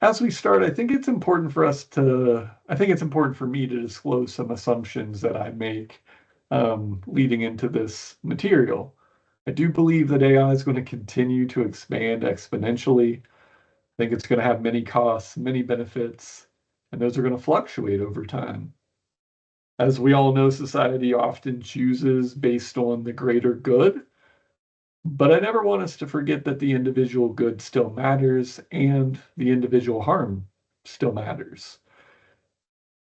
As we start, I think it's important for us to, I think it's important for me to disclose some assumptions that I make leading into this material. I do believe that AI is going to continue to expand exponentially. I think it's going to have many costs, many benefits, and those are going to fluctuate over time. As we all know, society often chooses based on the greater good, but I never want us to forget that the individual good still matters and the individual harm still matters.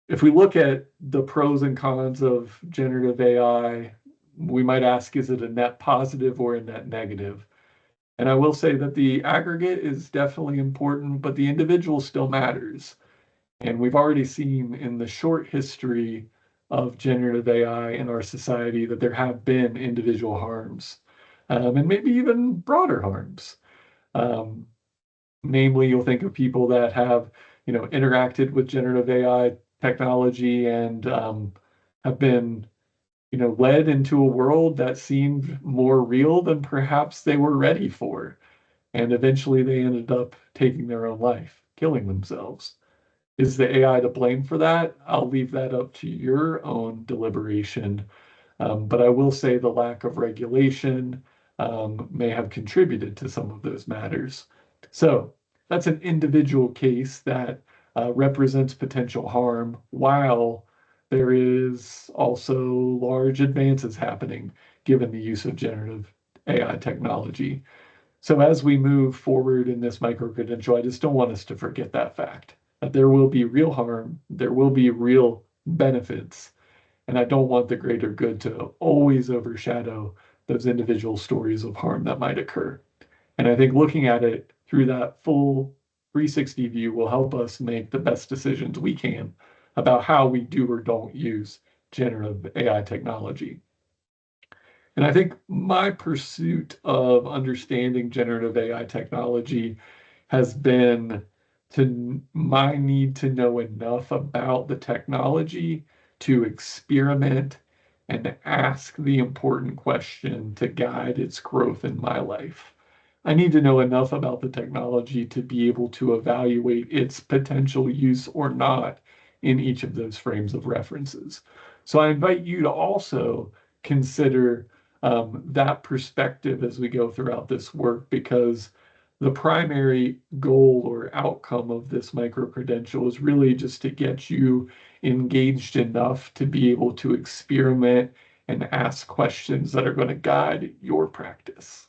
If we look at the pros and cons of generative AI, we might ask, is it a net positive or a net negative? And I will say that the aggregate is definitely important, but the individual still matters. And we've already seen in the short history of generative AI in our society that there have been individual harms, and maybe even broader harms. Um, Namely, you'll think of people that have, interacted with generative AI technology and have been, led into a world that seemed more real than perhaps they were ready for. And eventually they ended up taking their own life, killing themselves. Is the AI to blame for that? I'll leave that up to your own deliberation. But I will say the lack of regulation may have contributed to some of those matters. So that's an individual case that represents potential harm, while there is also large advances happening given the use of generative AI technology. So as we move forward in this micro-credential, I just don't want us to forget that fact, that there will be real harm, there will be real benefits, and I don't want the greater good to always overshadow those individual stories of harm that might occur. And I think looking at it through that full 360 view will help us make the best decisions we can about how we do or don't use generative AI technology. And I think my pursuit of understanding generative AI technology has been to my need to know enough about the technology to experiment and ask the important question to guide its growth in my life. I need to know enough about the technology to be able to evaluate its potential use or not in each of those frames of references. So I invite you to also consider that perspective as we go throughout this work, because the primary goal or outcome of this micro credential is really just to get you engaged enough to be able to experiment and ask questions that are going to guide your practice.